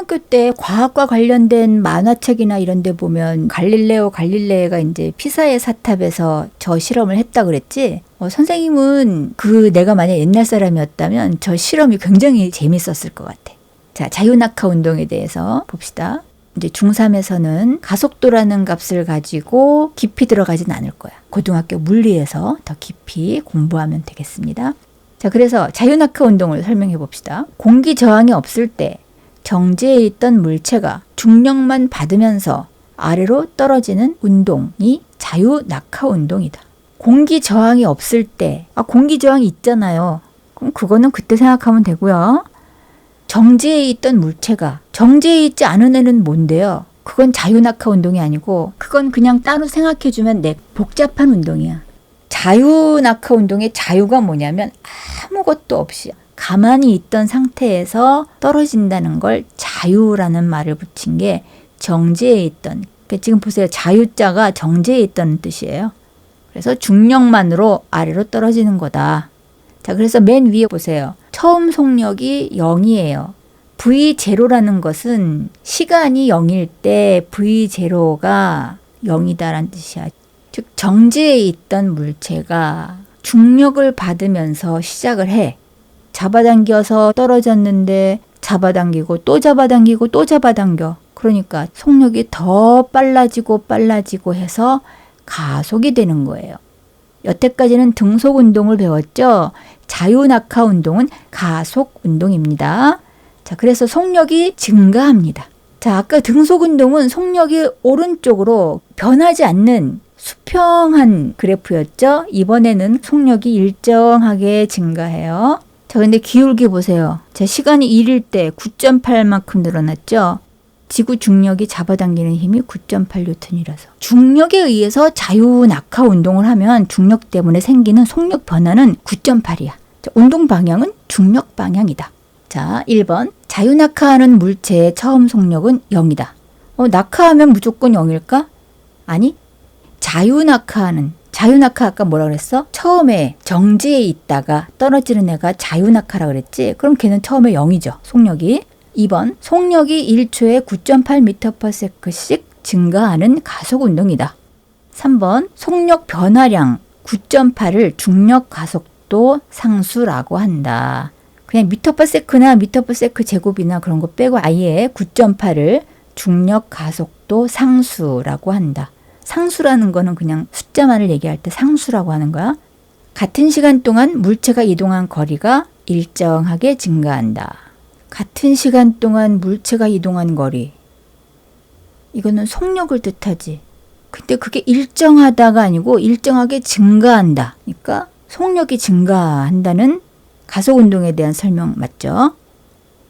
초등학교 때 과학과 관련된 만화책이나 이런 데 보면 갈릴레오가 이제 피사의 사탑에서 저 실험을 했다 그랬지? 선생님은 내가 만약 옛날 사람이었다면 저 실험이 굉장히 재밌었을 것 같아. 자, 자유낙하 운동에 대해서 봅시다. 이제 중3에서는 가속도라는 값을 가지고 깊이 들어가진 않을 거야. 고등학교 물리에서 더 깊이 공부하면 되겠습니다. 자, 그래서 자유낙하 운동을 설명해 봅시다. 공기 저항이 없을 때 정지해 있던 물체가 중력만 받으면서 아래로 떨어지는 운동이 자유낙하 운동이다. 공기 저항이 없을 때, 공기 저항이 있잖아요. 그럼 그거는 그때 생각하면 되고요. 정지해 있던 물체가 정지해 있지 않은 애는 뭔데요? 그건 자유낙하 운동이 아니고 그건 그냥 따로 생각해주면 복잡한 운동이야. 자유낙하 운동의 자유가 뭐냐면 아무것도 없이 가만히 있던 상태에서 떨어진다는 걸 자유라는 말을 붙인 게 정지해 있던. 그러니까 지금 보세요. 자유자가 정지해 있다는 뜻이에요. 그래서 중력만으로 아래로 떨어지는 거다. 자, 그래서 맨 위에 보세요. 처음 속력이 0이에요. V0라는 것은 시간이 0일 때 V0가 0이다라는 뜻이야. 즉 정지해 있던 물체가 중력을 받으면서 시작을 해. 잡아당겨서 떨어졌는데 잡아당기고 또 잡아당기고 또 잡아당겨. 그러니까 속력이 더 빨라지고 해서 가속이 되는 거예요. 여태까지는 등속 운동을 배웠죠. 자유낙하 운동은 가속 운동입니다. 자, 그래서 속력이 증가합니다. 자, 아까 등속 운동은 속력이 오른쪽으로 변하지 않는 수평한 그래프였죠. 이번에는 속력이 일정하게 증가해요. 자, 근데 기울기 보세요. 자, 시간이 1일 때 9.8만큼 늘어났죠. 지구 중력이 잡아당기는 힘이 9.8N이라서. 중력에 의해서 자유낙하 운동을 하면 중력 때문에 생기는 속력 변화는 9.8이야. 자, 운동 방향은 중력 방향이다. 자, 1번. 자유낙하하는 물체의 처음 속력은 0이다. 낙하하면 무조건 0일까? 아니. 자유낙하 아까 뭐라 그랬어? 처음에 정지해 있다가 떨어지는 애가 자유낙하라 그랬지? 그럼 걔는 처음에 0이죠. 속력이. 2번. 속력이 1초에 9.8m/s씩 증가하는 가속 운동이다. 3번. 속력 변화량 9.8을 중력 가속도 상수라고 한다. 그냥 미터/s나 미터/s 제곱이나 그런 거 빼고 아예 9.8을 중력 가속도 상수라고 한다. 상수라는 거는 그냥 숫자만을 얘기할 때 상수라고 하는 거야. 같은 시간 동안 물체가 이동한 거리가 일정하게 증가한다. 같은 시간 동안 물체가 이동한 거리. 이거는 속력을 뜻하지. 근데 그게 일정하다가 아니고 일정하게 증가한다. 그러니까 속력이 증가한다는 가속운동에 대한 설명 맞죠?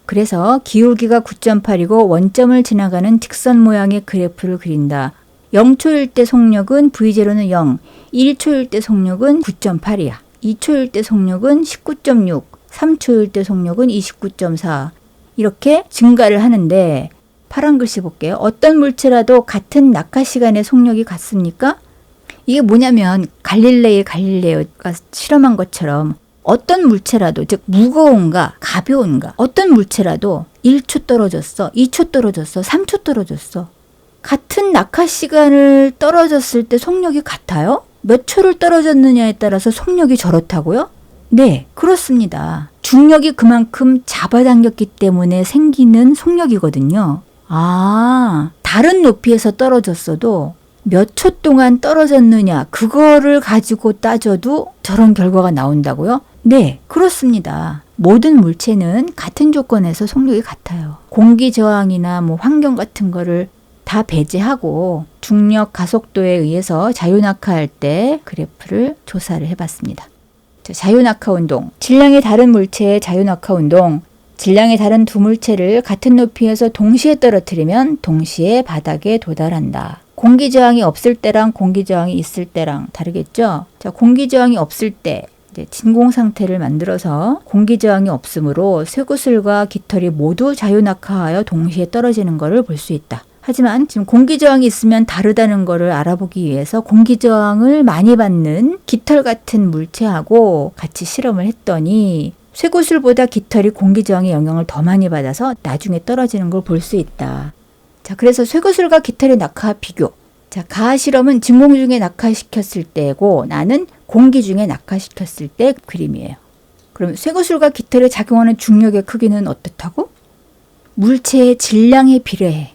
그래서 기울기가 9.8이고 원점을 지나가는 직선 모양의 그래프를 그린다. 0초일 때 속력은 V0는 0, 1초일 때 속력은 9.8이야. 2초일 때 속력은 19.6, 3초일 때 속력은 29.4 이렇게 증가를 하는데 파란 글씨 볼게요. 어떤 물체라도 같은 낙하 시간의 속력이 같습니까? 이게 뭐냐면 갈릴레오가 실험한 것처럼 어떤 물체라도 즉 무거운가 가벼운가 어떤 물체라도 1초 떨어졌어, 2초 떨어졌어, 3초 떨어졌어. 같은 낙하 시간을 떨어졌을 때 속력이 같아요? 몇 초를 떨어졌느냐에 따라서 속력이 저렇다고요? 네, 그렇습니다. 중력이 그만큼 잡아당겼기 때문에 생기는 속력이거든요. 다른 높이에서 떨어졌어도 몇 초 동안 떨어졌느냐 그거를 가지고 따져도 저런 결과가 나온다고요? 네, 그렇습니다. 모든 물체는 같은 조건에서 속력이 같아요. 공기 저항이나 환경 같은 거를 다 배제하고 중력 가속도에 의해서 자유낙하할 때 그래프를 조사를 해봤습니다. 자유낙하 운동, 질량이 다른 물체의 자유낙하 운동, 질량이 다른 두 물체를 같은 높이에서 동시에 떨어뜨리면 동시에 바닥에 도달한다. 공기저항이 없을 때랑 공기저항이 있을 때랑 다르겠죠? 자, 공기저항이 없을 때 이제 진공 상태를 만들어서 공기저항이 없으므로 쇠구슬과 깃털이 모두 자유낙하하여 동시에 떨어지는 것을 볼 수 있다. 하지만 지금 공기저항이 있으면 다르다는 것을 알아보기 위해서 공기저항을 많이 받는 깃털 같은 물체하고 같이 실험을 했더니 쇠구슬보다 깃털이 공기 저항의 영향을 더 많이 받아서 나중에 떨어지는 걸 볼 수 있다. 자, 그래서 쇠구슬과 깃털의 낙하 비교. 자, 가하 실험은 진공 중에 낙하시켰을 때고 나는 공기 중에 낙하시켰을 때 그림이에요. 그럼 쇠구슬과 깃털에 작용하는 중력의 크기는 어떻다고? 물체의 질량에 비례해.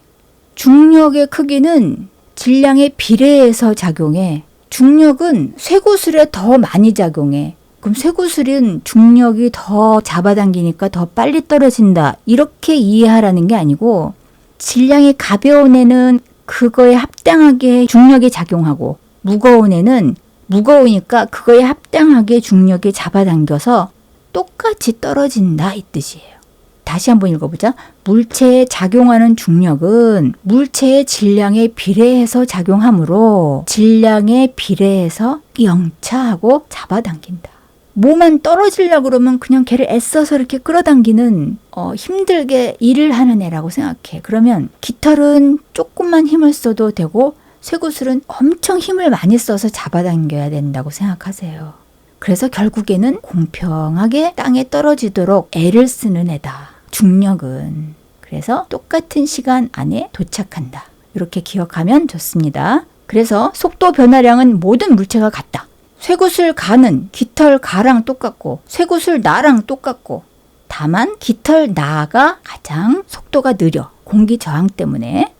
중력의 크기는 질량에 비례해서 작용해. 중력은 쇠구슬에 더 많이 작용해. 그럼 쇠구슬은 중력이 더 잡아당기니까 더 빨리 떨어진다. 이렇게 이해하라는 게 아니고 질량이 가벼운 애는 그거에 합당하게 중력이 작용하고 무거운 애는 무거우니까 그거에 합당하게 중력이 잡아당겨서 똑같이 떨어진다 이 뜻이에요. 다시 한번 읽어보자. 물체에 작용하는 중력은 물체의 질량에 비례해서 작용하므로 질량에 비례해서 영차하고 잡아당긴다. 뭐만 떨어지려고 그러면 그냥 걔를 애써서 이렇게 끌어당기는 힘들게 일을 하는 애라고 생각해. 그러면 깃털은 조금만 힘을 써도 되고 쇠구슬은 엄청 힘을 많이 써서 잡아당겨야 된다고 생각하세요. 그래서 결국에는 공평하게 땅에 떨어지도록 애를 쓰는 애다. 중력은. 그래서 똑같은 시간 안에 도착한다. 이렇게 기억하면 좋습니다. 그래서 속도 변화량은 모든 물체가 같다. 쇠구슬 가는 깃털 가랑 똑같고 쇠구슬 나랑 똑같고 다만 깃털 나가 가장 속도가 느려. 공기 저항 때문에.